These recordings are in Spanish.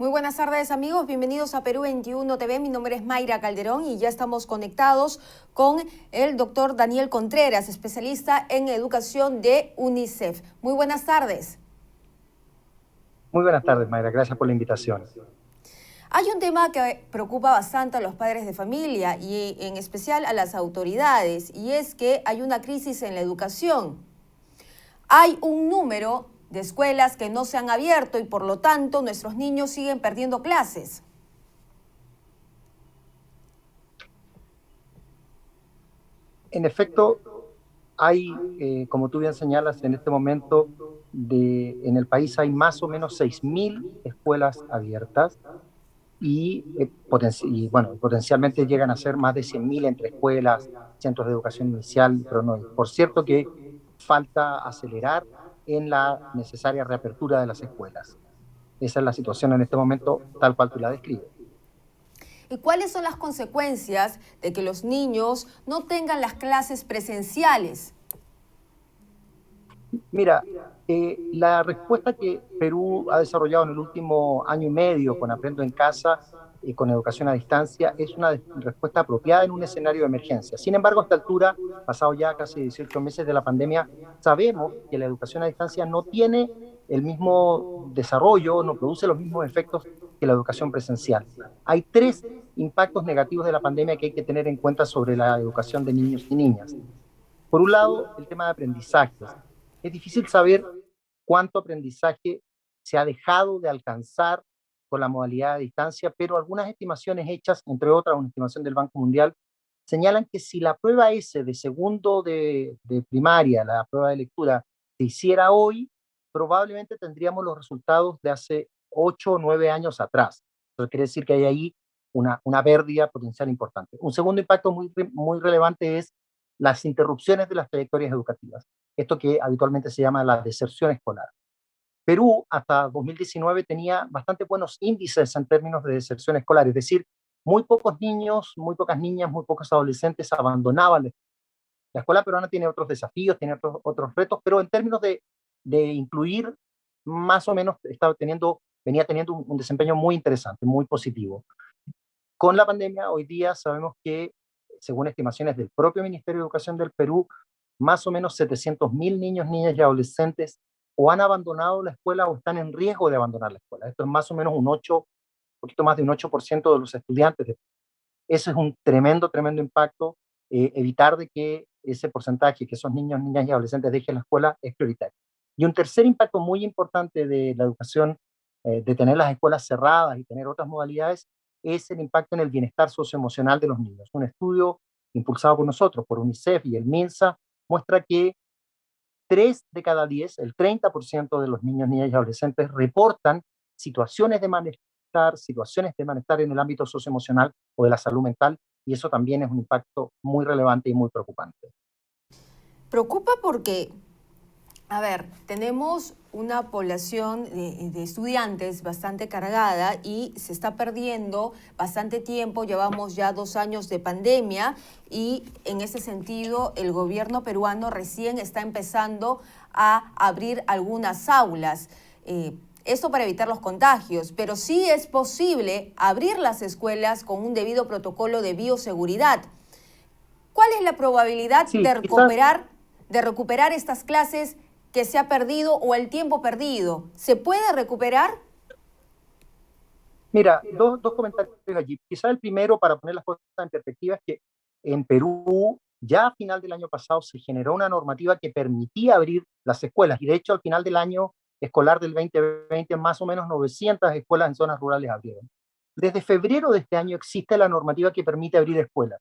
Muy buenas tardes, amigos, bienvenidos a Perú 21 TV. Mi nombre es Mayra Calderón y ya estamos conectados con el doctor Daniel Contreras, especialista en educación de UNICEF. Muy buenas tardes. Muy buenas tardes, Mayra. Gracias por la invitación. Hay un tema que preocupa bastante a los padres de familia y en especial a las autoridades, y es que hay una crisis en la educación. Hay un número de escuelas que no se han abierto y por lo tanto nuestros niños siguen perdiendo clases. En efecto, hay, como tú bien señalas, en este momento en el país hay más o menos 6.000 escuelas abiertas y potencialmente llegan a ser más de 100.000 entre escuelas, centros de educación inicial, pero no. Por cierto que falta acelerar en la necesaria reapertura de las escuelas. Esa es la situación en este momento, tal cual tú la describes. ¿Y cuáles son las consecuencias de que los niños no tengan las clases presenciales? Mira, la respuesta que Perú ha desarrollado en el último año y medio con Aprendo en Casa y con educación a distancia es una respuesta apropiada en un escenario de emergencia. Sin embargo, a esta altura, pasado ya casi 18 meses de la pandemia, sabemos que la educación a distancia no tiene el mismo desarrollo, no produce los mismos efectos que la educación presencial. Hay tres impactos negativos de la pandemia que hay que tener en cuenta sobre la educación de niños y niñas. Por un lado, el tema de aprendizajes. Es difícil saber cuánto aprendizaje se ha dejado de alcanzar con la modalidad a distancia, pero algunas estimaciones hechas, entre otras una estimación del Banco Mundial, señalan que si la prueba S de segundo de primaria, la prueba de lectura, se hiciera hoy, probablemente tendríamos los resultados de hace 8 o 9 años atrás. Eso quiere decir que hay ahí una pérdida potencial importante. Un segundo impacto muy relevante es las interrupciones de las trayectorias educativas, esto que habitualmente se llama la deserción escolar. Perú hasta 2019 tenía bastante buenos índices en términos de deserción escolar, es decir, muy pocos niños, muy pocas niñas, muy pocos adolescentes abandonaban la escuela. La escuela peruana tiene otros desafíos, tiene otros retos, pero en términos de incluir, más o menos venía teniendo un desempeño muy interesante, muy positivo. Con la pandemia, hoy día sabemos que, según estimaciones del propio Ministerio de Educación del Perú, más o menos 700.000 niños, niñas y adolescentes o han abandonado la escuela o están en riesgo de abandonar la escuela. Esto es más o menos un poquito más de un 8% de los estudiantes. Ese es un tremendo, tremendo impacto. Evitar de que ese porcentaje, que esos niños, niñas y adolescentes dejen la escuela, es prioritario. Y un tercer impacto muy importante de la educación, de tener las escuelas cerradas y tener otras modalidades, es el impacto en el bienestar socioemocional de los niños. Un estudio impulsado por nosotros, por UNICEF y el MINSA, muestra que 3 de cada 10, el 30% de los niños, niñas y adolescentes reportan situaciones de malestar en el ámbito socioemocional o de la salud mental, y eso también es un impacto muy relevante y muy preocupante. Preocupa porque, tenemos una población de estudiantes bastante cargada y se está perdiendo bastante tiempo. Llevamos ya 2 años de pandemia y en ese sentido el gobierno peruano recién está empezando a abrir algunas aulas. Esto para evitar los contagios, pero sí es posible abrir las escuelas con un debido protocolo de bioseguridad. ¿Cuál es la probabilidad Sí, de recuperar estas clases que se ha perdido o el tiempo perdido? ¿Se puede recuperar? mira, dos comentarios allí. Quizá el primero, para poner las cosas en perspectiva, es que en Perú ya a final del año pasado se generó una normativa que permitía abrir las escuelas, y de hecho al final del año escolar del 2020 más o menos 900 escuelas en zonas rurales abrieron. Desde febrero de este año existe la normativa que permite abrir escuelas.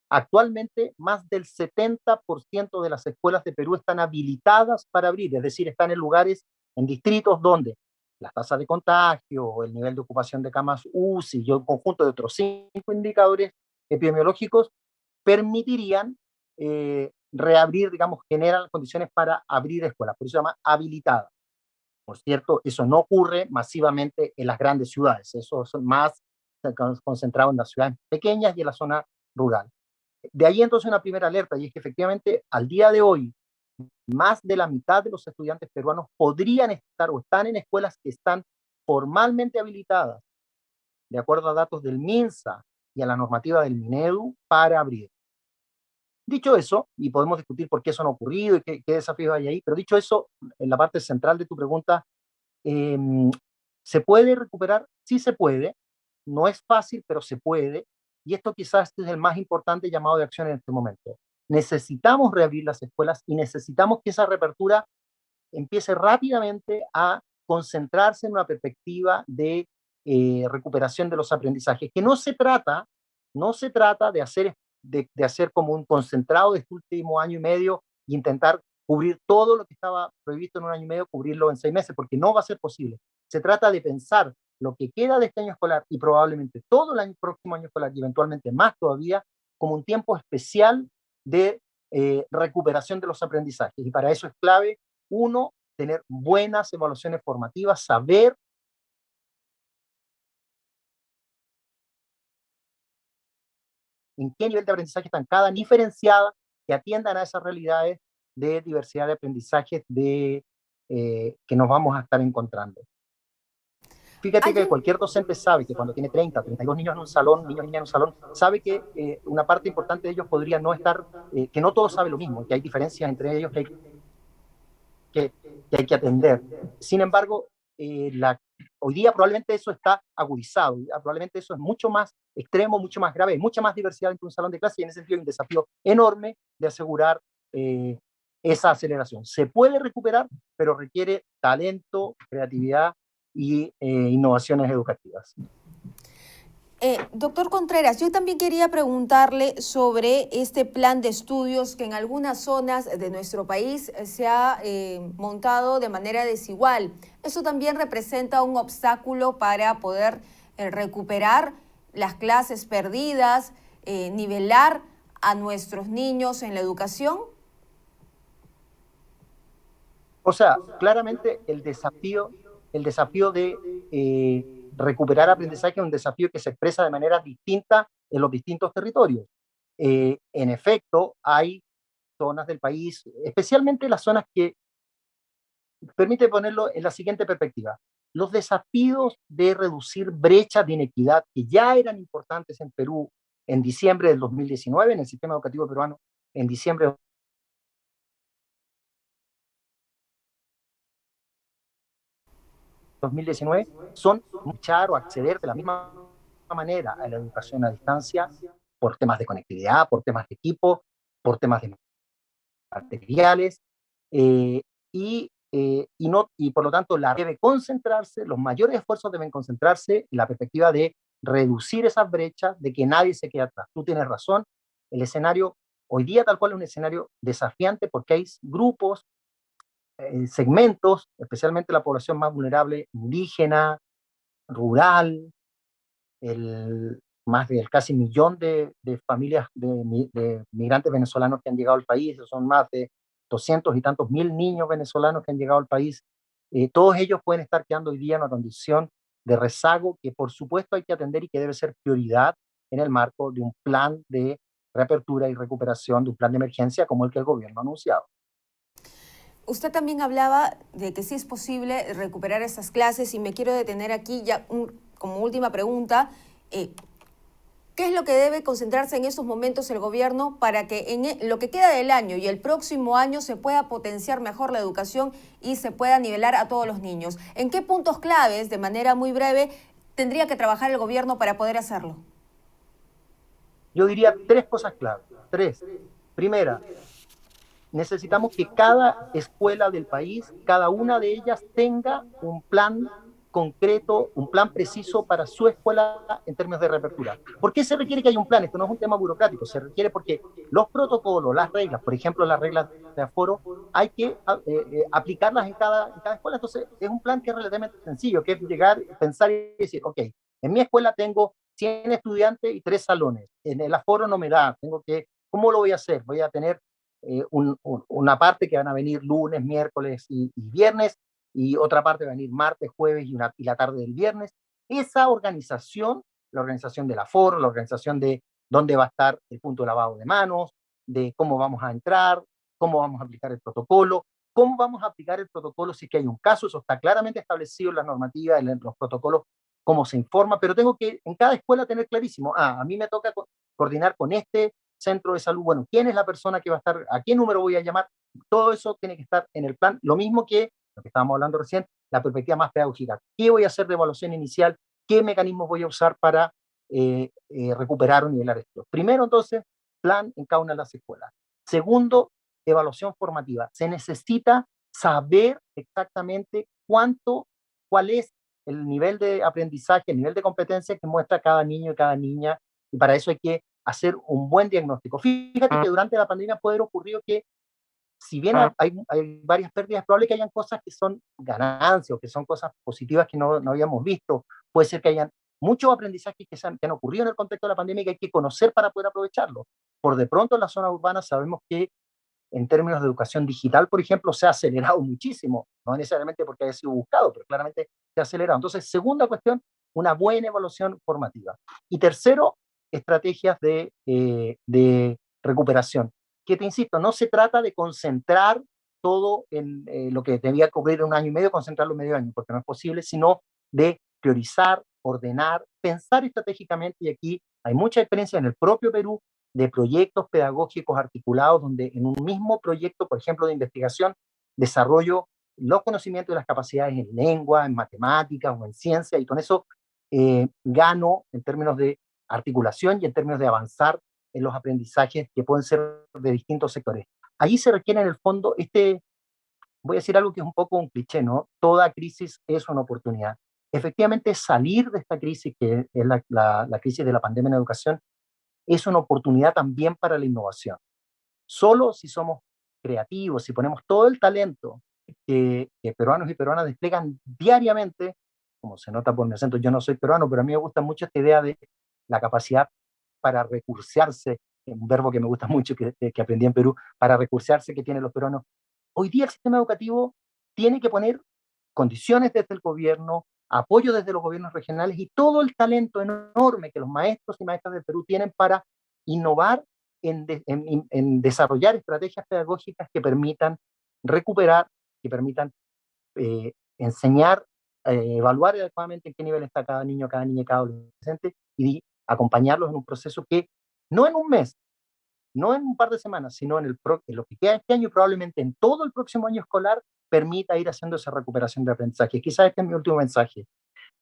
Actualmente, más del 70% de las escuelas de Perú están habilitadas para abrir, es decir, están en lugares, en distritos donde las tasas de contagio, el nivel de ocupación de camas UCI y un conjunto de otros 5 indicadores epidemiológicos permitirían reabrir, digamos, generan las condiciones para abrir escuelas, por eso se llama habilitada. Por cierto, eso no ocurre masivamente en las grandes ciudades, eso es más concentrado en las ciudades pequeñas y en la zona rural. De ahí entonces una primera alerta, y es que efectivamente al día de hoy más de la mitad de los estudiantes peruanos podrían estar o están en escuelas que están formalmente habilitadas, de acuerdo a datos del MINSA y a la normativa del MINEDU, para abrir. Dicho eso, y podemos discutir por qué eso no ha ocurrido y qué desafíos hay ahí, pero dicho eso, en la parte central de tu pregunta, eh, ¿se puede recuperar? Sí se puede, no es fácil, pero se puede, y esto quizás es el más importante llamado de acción en este momento. Necesitamos reabrir las escuelas y necesitamos que esa reapertura empiece rápidamente a concentrarse en una perspectiva de recuperación de los aprendizajes, que no se trata de hacer como un concentrado de este último año y medio e intentar cubrir todo lo que estaba previsto en un año y medio, cubrirlo en 6 meses, porque no va a ser posible. Se trata de pensar lo que queda de este año escolar y probablemente todo el próximo año escolar y eventualmente más todavía, como un tiempo especial de recuperación de los aprendizajes. Y para eso es clave, uno, tener buenas evaluaciones formativas, saber en qué nivel de aprendizaje están cada diferenciada, que atiendan a esas realidades de diversidad de aprendizajes que nos vamos a estar encontrando. Fíjate que cualquier docente sabe que cuando tiene 30, 32 niños en un salón, niños y niñas en un salón, sabe que una parte importante de ellos podría no estar, que no todos saben lo mismo, que hay diferencias entre ellos que hay que atender. Sin embargo, hoy día probablemente eso está agudizado, probablemente eso es mucho más extremo, mucho más grave, hay mucha más diversidad dentro de un salón de clase y en ese sentido hay un desafío enorme de asegurar esa aceleración. Se puede recuperar, pero requiere talento, creatividad y innovaciones educativas. Doctor Contreras, yo también quería preguntarle sobre este plan de estudios que en algunas zonas de nuestro país se ha montado de manera desigual. ¿Eso también representa un obstáculo para poder recuperar las clases perdidas, nivelar a nuestros niños en la educación? O sea, claramente el desafío de recuperar aprendizaje es un desafío que se expresa de manera distinta en los distintos territorios. En efecto, hay zonas del país, especialmente las zonas que, permite ponerlo en la siguiente perspectiva, los desafíos de reducir brechas de inequidad que ya eran importantes en Perú en diciembre del 2019, en el sistema educativo peruano, en diciembre de 2019, son luchar o acceder de la misma manera a la educación a distancia por temas de conectividad, por temas de equipo, por temas de materiales, y por lo tanto los mayores esfuerzos deben concentrarse en la perspectiva de reducir esas brechas, de que nadie se quede atrás. Tú tienes razón, el escenario hoy día tal cual es un escenario desafiante porque hay grupos, segmentos, especialmente la población más vulnerable, indígena, rural, más del casi millón de familias de migrantes venezolanos que han llegado al país, son más de 200 y tantos mil niños venezolanos que han llegado al país. Todos ellos pueden estar quedando hoy día en una condición de rezago que por supuesto hay que atender y que debe ser prioridad en el marco de un plan de reapertura y recuperación, de un plan de emergencia como el que el gobierno ha anunciado. Usted también hablaba de que sí es posible recuperar esas clases y me quiero detener aquí ya como última pregunta. ¿Qué es lo que debe concentrarse en estos momentos el gobierno para que en lo que queda del año y el próximo año se pueda potenciar mejor la educación y se pueda nivelar a todos los niños? ¿En qué puntos claves, de manera muy breve, tendría que trabajar el gobierno para poder hacerlo? Yo diría 3 cosas clave. 3. Primera, necesitamos que cada escuela del país, cada una de ellas tenga un plan concreto, un plan preciso para su escuela en términos de reapertura. ¿Por qué se requiere que haya un plan? Esto no es un tema burocrático, se requiere porque los protocolos, las reglas, por ejemplo, las reglas de aforo, hay que aplicarlas en cada escuela. Entonces, es un plan que es relativamente sencillo, que es llegar, pensar y decir, ok, en mi escuela tengo 100 estudiantes y 3 salones. En el aforo no me da, ¿cómo lo voy a hacer? Voy a tener una parte que van a venir lunes, miércoles y viernes, y otra parte va a venir martes, jueves y la tarde del viernes. Esa organización, la organización del aforo, la organización de dónde va a estar el punto de lavado de manos, de cómo vamos a entrar, cómo vamos a aplicar el protocolo, ¿Cómo vamos a aplicar el protocolo si es que hay un caso? Eso está claramente establecido en la normativa, en los protocolos, cómo se informa, pero tengo que en cada escuela tener clarísimo, a mí me toca coordinar con este centro de salud, bueno, quién es la persona que va a estar, a qué número voy a llamar, todo eso tiene que estar en el plan, lo mismo que lo que estábamos hablando recién, la perspectiva más pedagógica, qué voy a hacer de evaluación inicial, qué mecanismos voy a usar para recuperar o nivelar esto. Primero, entonces, plan en cada una de las escuelas. Segundo, evaluación formativa. Se necesita saber exactamente cuál es el nivel de aprendizaje, el nivel de competencia que muestra cada niño y cada niña, y para eso hay que hacer un buen diagnóstico. Fíjate que durante la pandemia puede haber ocurrido que, si bien hay varias pérdidas, es probable que hayan cosas que son ganancias o que son cosas positivas que no habíamos visto. Puede ser que hayan muchos aprendizajes que han ocurrido en el contexto de la pandemia y que hay que conocer para poder aprovecharlo. Por de pronto en las zonas urbanas sabemos que en términos de educación digital, por ejemplo, se ha acelerado muchísimo, no necesariamente porque haya sido buscado, pero claramente se ha acelerado. Entonces, segunda cuestión, una buena evaluación formativa. Y tercero, estrategias de recuperación, que te insisto, no se trata de concentrar todo en lo que debía cubrir en un año y medio, concentrarlo en medio año, porque no es posible, sino de priorizar, ordenar, pensar estratégicamente, y aquí hay mucha experiencia en el propio Perú de proyectos pedagógicos articulados, donde en un mismo proyecto, por ejemplo, de investigación, desarrollo los conocimientos y las capacidades en lengua, en matemáticas o en ciencia, y con eso gano en términos de articulación y en términos de avanzar en los aprendizajes que pueden ser de distintos sectores. Allí se requiere en el fondo voy a decir algo que es un poco un cliché, ¿no? Toda crisis es una oportunidad. Efectivamente, salir de esta crisis, que es la crisis de la pandemia en educación, es una oportunidad también para la innovación. Solo si somos creativos, si ponemos todo el talento que peruanos y peruanas despliegan diariamente, como se nota por mi acento, yo no soy peruano, pero a mí me gusta mucho esta idea de la capacidad para recursearse, un verbo que me gusta mucho, que aprendí en Perú, para recursearse que tienen los peruanos. Hoy día el sistema educativo tiene que poner condiciones desde el gobierno, apoyo desde los gobiernos regionales y todo el talento enorme que los maestros y maestras del Perú tienen para innovar en desarrollar estrategias pedagógicas que permitan recuperar, que permitan enseñar, evaluar adecuadamente en qué nivel está cada niño, cada niña, cada adolescente, y acompañarlos en un proceso que no en un mes, no en un par de semanas, sino en lo que queda este año y probablemente en todo el próximo año escolar, permita ir haciendo esa recuperación de aprendizaje. Quizás este es mi último mensaje.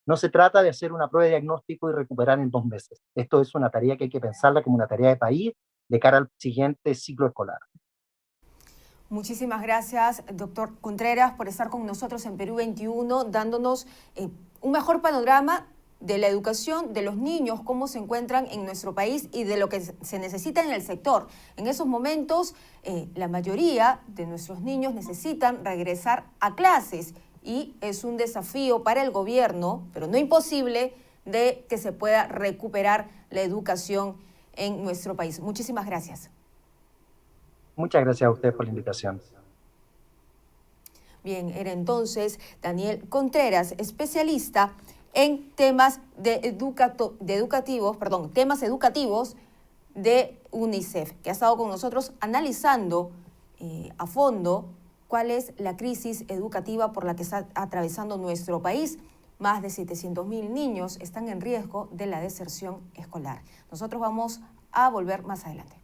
No se trata de hacer una prueba de diagnóstico y recuperar en 2 meses. Esto es una tarea que hay que pensarla como una tarea de país de cara al siguiente ciclo escolar. Muchísimas gracias, doctor Contreras, por estar con nosotros en Perú 21, dándonos un mejor panorama de la educación de los niños, cómo se encuentran en nuestro país y de lo que se necesita en el sector. En esos momentos, la mayoría de nuestros niños necesitan regresar a clases y es un desafío para el gobierno, pero no imposible, de que se pueda recuperar la educación en nuestro país. Muchísimas gracias. Muchas gracias a ustedes por la invitación. Bien, era entonces Daniel Contreras, especialista en temas temas educativos de UNICEF, que ha estado con nosotros analizando a fondo cuál es la crisis educativa por la que está atravesando nuestro país. Más de 700.000 niños están en riesgo de la deserción escolar. Nosotros vamos a volver más adelante.